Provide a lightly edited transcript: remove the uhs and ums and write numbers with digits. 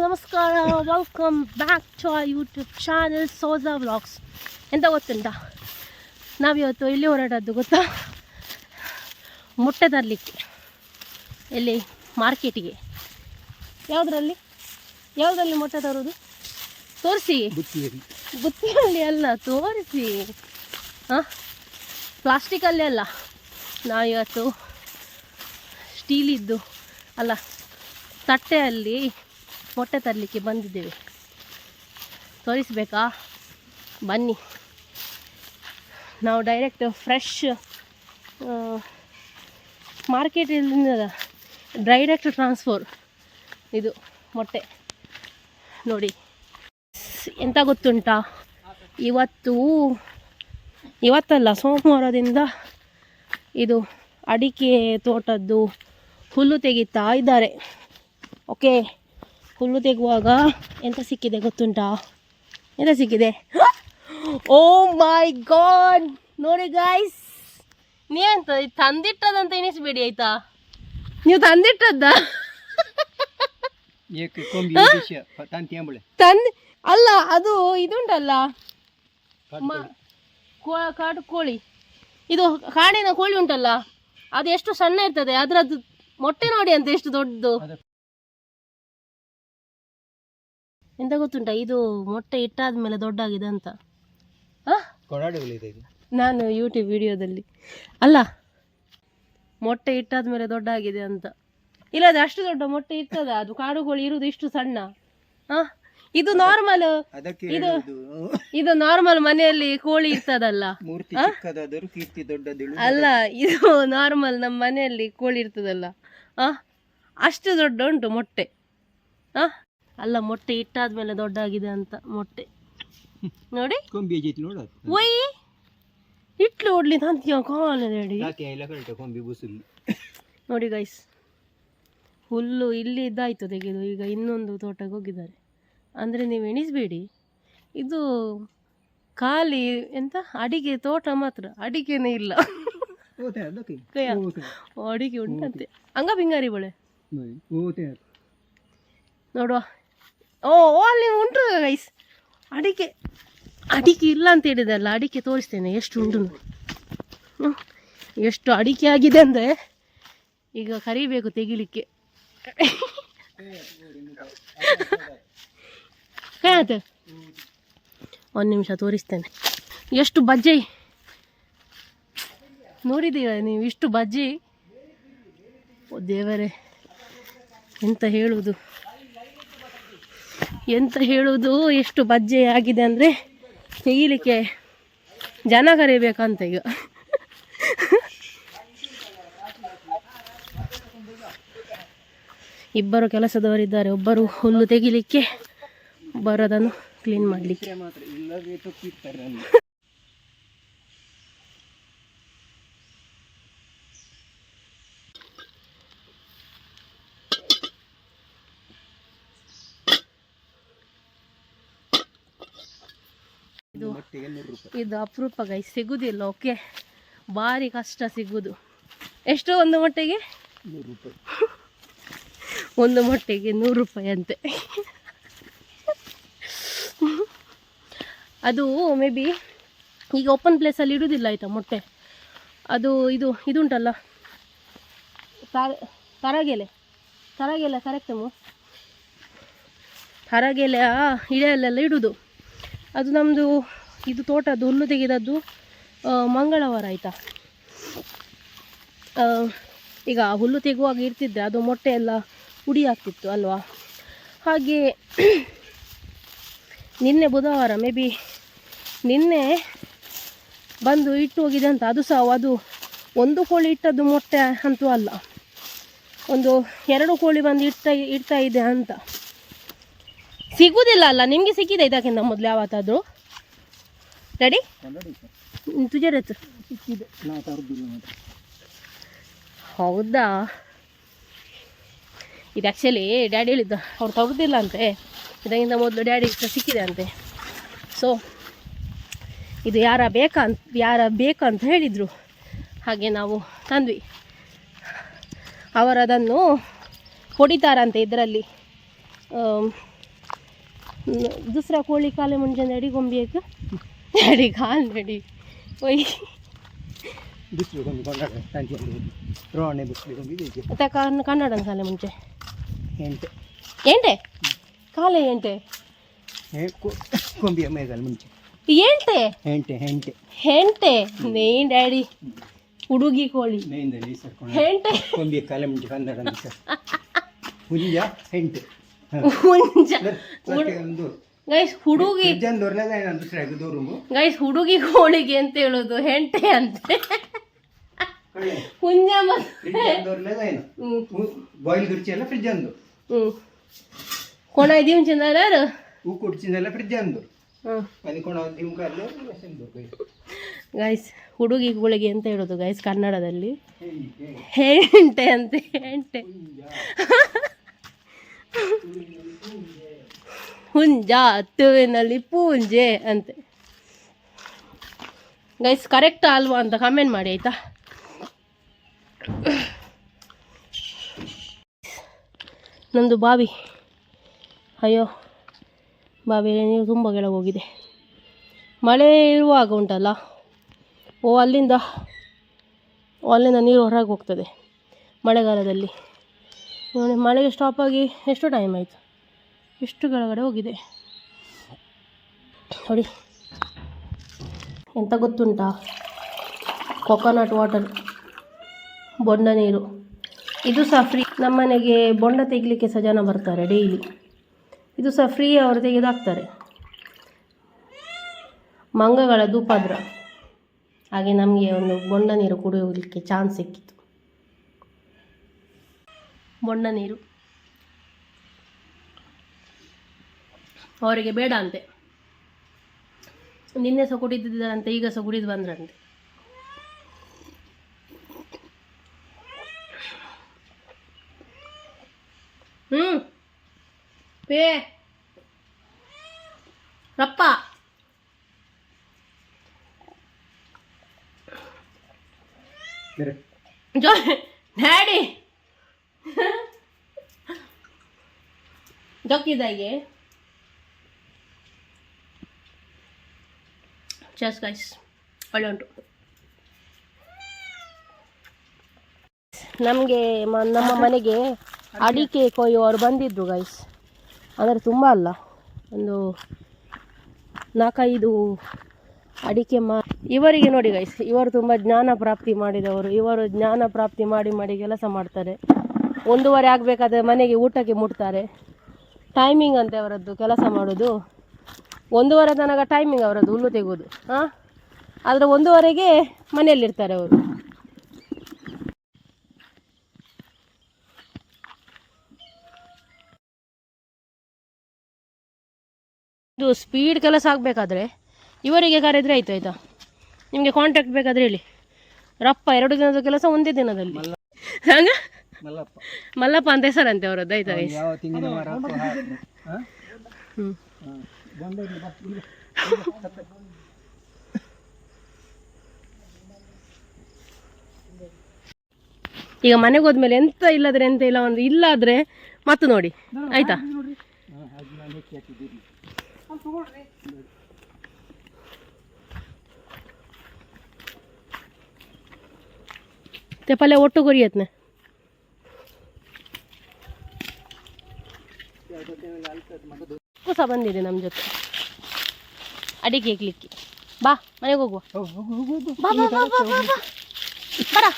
ನಮಸ್ಕಾರ, welcome back to our YouTube channel Souza vlogs. ಎಂತ ಗೊತ್ತುಂಟ, ನಾವಿವತ್ತು ಎಲ್ಲಿ ಹೊರಟದ್ದು ಗೊತ್ತಾ? ಮೊಟ್ಟೆ ತರಲಿಕ್ಕೆ. ಎಲ್ಲಿ? ಮಾರ್ಕೆಟಿಗೆ. ಯಾವುದರಲ್ಲಿ ಮೊಟ್ಟೆ ತರೋದು? ತೋರಿಸಿ. ಬುತ್ತಿಯಲ್ಲಿ ಅಲ್ಲ, ತೋರಿಸಿ. ಹಾಂ, ಪ್ಲಾಸ್ಟಿಕಲ್ಲಿ ಅಲ್ಲ, ನಾವಿವತ್ತು ಸ್ಟೀಲಿದ್ದು ಅಲ್ಲ, ತಟ್ಟೆಯಲ್ಲಿ ಮೊಟ್ಟೆ ತರಲಿಕ್ಕೆ ಬಂದಿದ್ದೇವೆ. ತೋರಿಸ್ಬೇಕಾ? ಬನ್ನಿ. ನಾವು ಡೈರೆಕ್ಟ್ ಫ್ರೆಶ್ ಮಾರ್ಕೆಟಿಂದ ಡೈರೆಕ್ಟ್ ಟ್ರಾನ್ಸ್ಫರ್ ಇದು ಮೊಟ್ಟೆ. ನೋಡಿ, ಎಂತ ಗೊತ್ತುಂಟಾ, ಇವತ್ತಲ್ಲ ಸೋಮವಾರದಿಂದ ಇದು ಅಡಿಕೆ ತೋಟದ್ದು ಹುಲ್ಲು ತೆಗಿತಾ ಇದ್ದಾರೆ. ಓಕೆ, ಹುಲ್ಲು ತೆಗುವಾಗ ಎಂತ ಸಿಕ್ಕಿದೆ ಗೊತ್ತುಂಟಾ? ಎಂತ ಸಿಕ್ಕಿದೆ? ಓ ಮೈ ಗಾಡ್, ನೋಡಿ ಗೈಸ್, ನೀವೆಂತ ತಂದಿಟ್ಟದಂತ ಎನಿಸ್ಬೇಡಿ ಆಯ್ತಾ? ನೀವು ತಂದಿಟ್ಟದ್ದ? ಅಲ್ಲ, ಅದು ಇದುಂಟಲ್ಲ, ಕಾಡು ಕೋಳಿ, ಇದು ಕಾಡಿನ ಕೋಳಿ ಉಂಟಲ್ಲ, ಅದು ಎಷ್ಟು ಸಣ್ಣ ಇರ್ತದೆ, ಅದರದ್ದು ಮೊಟ್ಟೆ ನೋಡಿ ಅಂತ ಎಷ್ಟು ದೊಡ್ಡದು. ಎಂತ ಗೊತ್ತುಂಟ, ಇದು ಮೊಟ್ಟೆ ಇಟ್ಟಾದ್ಮೇಲೆ ದೊಡ್ಡಾಗಿದೆ ಅಂತ. ನಾನು ಯೂಟ್ಯೂಬ್ ವಿಡಿಯೋದಲ್ಲಿ ಅಲ್ಲ, ಮೊಟ್ಟೆ ಇಟ್ಟಾದ್ಮೇಲೆ ದೊಡ್ಡಾಗಿದೆ ಅಂತ. ಇಲ್ಲದೆ ಅಷ್ಟು ದೊಡ್ಡ ಮೊಟ್ಟೆ ಇರ್ತದ, ಅದು ಕಾಡು ಕೋಳಿ ಇರುವುದು ಇಷ್ಟು ಸಣ್ಣ. ಇದು ನಾರ್ಮಲ್, ಇದು ನಾರ್ಮಲ್ ಮನೆಯಲ್ಲಿ ಕೋಳಿ ಇರ್ತದಲ್ಲ. ಅಲ್ಲ, ಇದು ನಾರ್ಮಲ್ ನಮ್ಮ ಮನೆಯಲ್ಲಿ ಕೋಳಿ ಇರ್ತದಲ್ಲ, ಅಷ್ಟು ದೊಡ್ಡ ಉಂಟು ಮೊಟ್ಟೆ. ಅಲ್ಲ, ಮೊಟ್ಟೆ ಇಟ್ಟಾದ್ಮೇಲೆ ದೊಡ್ಡಾಗಿದೆ ಅಂತ ಮೊಟ್ಟೆ. ನೋಡಿ, ಒಯ್ ಇಟ್ಲು ಓಡ್ಲಿ ತಂತೀಯ ಕಾಲೇಡಿ. ನೋಡಿ ಗೈಸ್, ಹುಲ್ಲು ಇಲ್ಲಿ ಇದ್ದಾಯ್ತು ತೆಗೆದು, ಈಗ ಇನ್ನೊಂದು ತೋಟಕ್ಕೆ ಹೋಗಿದ್ದಾರೆ. ಅಂದರೆ ನೀವು ಎಣಿಸ್ಬೇಡಿ, ಇದು ಖಾಲಿ ಎಂತ ಅಡಿಕೆ ತೋಟ ಮಾತ್ರ, ಅಡಿಕೆನೇ ಇಲ್ಲ. ಅಡಿಕೆ ಉಂಟಂತೆ, ಹಂಗ ಬಿಂಗಾರಿ ಬಳೆ ನೋಡುವ. ಅಲ್ಲಿ ಉಂಟು ಗೈಸ್ ಅಡಿಕೆ. ಅಡಿಕೆ ಇಲ್ಲ ಅಂತ ಹೇಳಿದಲ್ಲ, ಅಡಿಕೆ ತೋರಿಸ್ತೇನೆ ಎಷ್ಟು ಉಂಟು. ಎಷ್ಟು ಅಡಿಕೆ ಆಗಿದೆ ಅಂದರೆ ಈಗ ಕರಿಬೇಕು ತೆಗಿಲಿಕ್ಕೆ. ಆಯ್ತು, ಒಂದು ನಿಮಿಷ ತೋರಿಸ್ತೇನೆ. ಎಷ್ಟು ಬಜ್ಜಿ ನೋಡಿದ್ದೀರ ನೀವು? ಇಷ್ಟು ಬಜ್ಜಿ, ದೇವರೇ, ಎಂತ ಹೇಳುವುದು, ಎಷ್ಟು ಬಜ್ಜೆ ಆಗಿದೆ ಅಂದರೆ ತೆಗಿಲಿಕ್ಕೆ ಜನ ಕರಿಬೇಕಂತ ಈಗ. ಇಬ್ಬರು ಕೆಲಸದವರಿದ್ದಾರೆ, ಒಬ್ಬರು ಹುಲ್ಲು ತೆಗಿಲಿಕ್ಕೆ, ಒಬ್ಬರು ಅದನ್ನು ಕ್ಲೀನ್ ಮಾಡಲಿಕ್ಕೆ. ಇದು ಅಪರೂಪ ಗೈಸ್, ಸಿಗುದಿಲ್ಲ. ಓಕೆ, ಭಾರಿ ಕಷ್ಟ ಸಿಗುದು. ಎಷ್ಟು ಒಂದು ಮೊಟ್ಟೆಗೆ? 100 ರೂಪಾಯಿ. ಒಂದು ಮೊಟ್ಟೆಗೆ 100 ರೂಪಾಯಿ ಅಂತೆ. ಅದು ಮೇ ಬಿ ಈಗ ಓಪನ್ ಪ್ಲೇಸಲ್ಲಿ ಇಡುವುದಿಲ್ಲ ಆಯಿತಾ ಮೊಟ್ಟೆ. ಅದು ಇದುಂಟಲ್ಲ, ತರಗೆಲೆ ಕರೆಕ್ಟಮು, ತರಗೆಲೆ ಇಳೆಯಲ್ಲೆಲ್ಲ ಇಡುವುದು. ಅದು ನಮ್ಮದು ಇದು ತೋಟದ್ದು ಹುಲ್ಲು ತೆಗೆದದ್ದು ಮಂಗಳವಾರ ಆಯಿತಾ. ಈಗ ಹುಲ್ಲು ತೆಗುವಾಗ ಇರ್ತಿದ್ದೆ, ಅದು ಮೊಟ್ಟೆ ಎಲ್ಲ ಪುಡಿ ಆಗ್ತಿತ್ತು ಅಲ್ವಾ. ಹಾಗೆ ನಿನ್ನೆ ಬುಧವಾರ ಮೇ ಬಿ ನಿನ್ನೆ ಬಂದು ಇಟ್ಟು ಹೋಗಿದೆ ಅಂತ. ಅದು ಸಹ ಅದು ಒಂದು ಕೋಳಿ ಇಟ್ಟದ್ದು ಮೊಟ್ಟೆ ಅಂತೂ ಅಲ್ಲ, ಒಂದು 2 ಕೋಳಿ ಬಂದು ಇಡ್ತಾ ಇದೆ ಅಂತ. ಸಿಗುವುದಿಲ್ಲ ಅಲ್ಲ? ನಿಮಗೆ ಸಿಕ್ಕಿದೆ ಇದಕ್ಕಿಂತ ಮೊದಲು ಯಾವತ್ತಾದರೂ? ರೆಡಿ ತುಜರತ್ತು ಹೌದಾ? ಇದು ಆ್ಯಕ್ಚುಲಿ ಡ್ಯಾಡಿ ಹೇಳಿದ್ದ, ಅವ್ರು ತಗೋದಿಲ್ಲ ಅಂತೆ, ಇದಕ್ಕಿಂತ ಮೊದಲು ಡ್ಯಾಡಿ ಸಿಕ್ಕಿದೆ ಅಂತೆ. ಸೊ ಇದು ಯಾರ ಬೇಕಂತ ಹೇಳಿದರು, ಹಾಗೆ ನಾವು ತಂದ್ವಿ. ಅವರದನ್ನು ಹೊಡಿತಾರಂತೆ ಇದರಲ್ಲಿ, दुसऱ्या कोळी काले म्हणजे नडी ಗೊಂಬಿ एक नडी घाल नडी ओय दुसरी ಗೊಂಬಿ ಕನ್ನಡ ತಂತಿ ರೋಣೆ दुसरी ಗೊಂಬಿ ಇದೆ त्या कन्नडन काले म्हणजे ಎಂಟೆ ಎಂಟೆ ಕಾಲೆ ಎಂಟೆ ಗೊಂಬಿಯ ಮೇಗಲ್ ಮುಂಚೆ ಎಂಟೆ ಎಂಟೆ ಎಂಟೆ ಹೆಂಟೆ ನೇನ್ ಡ್ಯಾಡಿ ಹುಡುಗಿ ಕೋಳಿ ಮೇಂದಲ್ಲಿ ಸರ್ಕೊಂಡು ಹೆಂಟೆ ಗೊಂಬಿಯ ಕಾಲೆ ಮುಂಚೆ ಕನ್ನಡ ಸರ್ ಹುಂಜ ಎಂಟೆ ಹುಂಜ ಒಂದು ಗೈಸ್ ಹುಡುಗಿ ಗೈಸ್ ಹುಡುಗಿ ಕೋಳಿಗೆ ಅಂತ ಹೇಳೋದು ಹೆಂಟೆ ಅಂತೆ ಹುಂಜ ಬಾಯ್ಲ್ ಗುರ್ಚಿ ಎಲ್ಲ ಫ್ರಿಜ್ ಅಂದು ಕೊಣ ಇದೀವಿ ಚಿಂದಾರು ಹೂ ಕುಡ್ಚಿಂದೆಲ್ಲ ಫ್ರಿಜ್ ಅಂದು ಅದು ಕೊಣ ದಿಮ್ಕಲ್ಲು ಗೈಸ್ ಹುಡುಗಿ ಕೋಳಿಗೆ ಅಂತ ಹೇಳೋದು ಗೈಸ್ ಕನ್ನಡದಲ್ಲಿ ಹೆಂಟೆ ಅಂತೆ ಹೆಂಟೆ ಹುಂಜ ತುವಿನಲ್ಲಿ ಪೂಂಜೆ ಅಂತೆ ಗೈಸ್ ಕರೆಕ್ಟ್ ಅಲ್ವಾ ಅಂತ ಕಮೆಂಟ್ ಮಾಡಿ ಆಯ್ತಾ ನಮ್ಮದು ಬಾವಿ ಅಯ್ಯೋ ಬಾವಿಯಲ್ಲಿ ನೀರು ತುಂಬ ಕೆಳಗೆ ಹೋಗಿದೆ ಮಳೆ ಇರುವಾಗ ಉಂಟಲ್ಲ ಅಲ್ಲಿಂದ ನೀರು ಹೊರಗೆ ಹೋಗ್ತದೆ ಮಳೆಗಾಲದಲ್ಲಿ ನೋಡಿ ಮಳೆಗೆ ಸ್ಟಾಪ್ ಆಗಿ ಎಷ್ಟು ಟೈಮ್ ಆಯಿತು ಎಷ್ಟು ಕೆಳಗಡೆ ಹೋಗಿದೆ ನೋಡಿ ಎಂತ ಗೊತ್ತುಂಟಾ ಕೊಕೊನಟ್ ವಾಟರ್ ಬೊಂಡ ನೀರು ಇದು ಸಹ ಫ್ರೀ ನಮ್ಮನೆಗೆ ಬೊಂಡ ತೆಗಿಲಿಕ್ಕೆ ಸಹ ಜನ ಬರ್ತಾರೆ ಡೈಲಿ ಇದು ಸಹ ಫ್ರೀ ಅವರು ತೆಗೆದಾಕ್ತಾರೆ ಮಂಗಗಳದ್ದು ಉಪದ್ರ ಹಾಗೆ ನಮಗೆ ಒಂದು ಬೊಂಡ ನೀರು ಕುಡಿಯೋದಕ್ಕೆ ಚಾನ್ಸ್ ಸಿಕ್ಕಿತು ಬೊಂಡ ನೀರು ಅವರಿಗೆ ಬೇಡ ಅಂತೆ ನಿನ್ನೆ ಸಹ ಕುಡಿದಿದ್ದಾರಂತೆ ಈಗ ಸಹ ಕುಡಿದು ಬಂದ್ರಂತೆ ಪೇ ರಪ್ಪ ಡ್ಯಾಡಿ ಜೊಕ್ಕಿದಾಗೆ ಚೆಸ್ ಗೈಸ್ ಒಳ್ಳೆ ಉಂಟು ನಮಗೆ ನಮ್ಮ ಮನೆಗೆ ಅಡಿಕೆ ಕೊಯ್ಯುವವರು ಬಂದಿದ್ರು ಗೈಸ್ ಅಂದರೆ ತುಂಬ ಅಲ್ಲ ಒಂದು 4-5 ಅಡಿಕೆ ಇವರಿಗೆ ನೋಡಿ ಗೈಸ್ ಇವರು ತುಂಬ ಜ್ಞಾನ ಪ್ರಾಪ್ತಿ ಮಾಡಿದವರು ಇವರು ಜ್ಞಾನ ಪ್ರಾಪ್ತಿ ಮಾಡಿ ಕೆಲಸ ಮಾಡ್ತಾರೆ 1:30 ಆಗಬೇಕಾದ್ರೆ ಮನೆಗೆ ಊಟಕ್ಕೆ ಮುಟ್ತಾರೆ ಟೈಮಿಂಗ್ ಅಂತೆ ಅವರದ್ದು ಕೆಲಸ ಮಾಡೋದು 1:30 ತನಕ ಟೈಮಿಂಗ್ ಅವರದ್ದು ಹುಲ್ಲು ತೆಗೋದು ಆದರೆ 1:30ಗೆ ಮನೆಯಲ್ಲಿರ್ತಾರೆ ಅವರು ಇದು ಸ್ಪೀಡ್ ಕೆಲಸ ಆಗಬೇಕಾದ್ರೆ ಇವರಿಗೆ ಕರೆದ್ರೆ ಆಯಿತು ಆಯಿತಾ ನಿಮಗೆ ಕಾಂಟ್ಯಾಕ್ಟ್ ಬೇಕಾದರೆ ಹೇಳಿ ರಪ್ಪ 2 ದಿನದ ಕೆಲಸ ಒಂದೇ ದಿನದಲ್ಲಿ ಹಂಗ ಮಲ್ಲಪ್ಪ ಅಂತ ಹೆಸರಂತೆ ಅವರದ್ದು ಆಯ್ತಾ ಈಗ ಮನೆಗೆ ಹೋದ್ಮೇಲೆ ಎಂತ ಇಲ್ಲದ್ರೆ ಎಂತ ಇಲ್ಲ ಒಂದು ಇಲ್ಲಾದ್ರೆ ಮತ್ತು ನೋಡಿ ಆಯ್ತಾ ಪಲ್ಯ ಒಟ್ಟು ಕೊರಿಯತ್ನೆ ಸಹ ಬಂದಿದೆ ನಮ್ಮ ಜೊತೆ ಅಡಿಕೆ ಇಕ್ಲಿಕ್ಕೆ ಬಾ ಮನೆಗೆ ಹೋಗುವ ಬಾ ಬಾ ಬಾ ಬಾ ಬಾ ಬಾ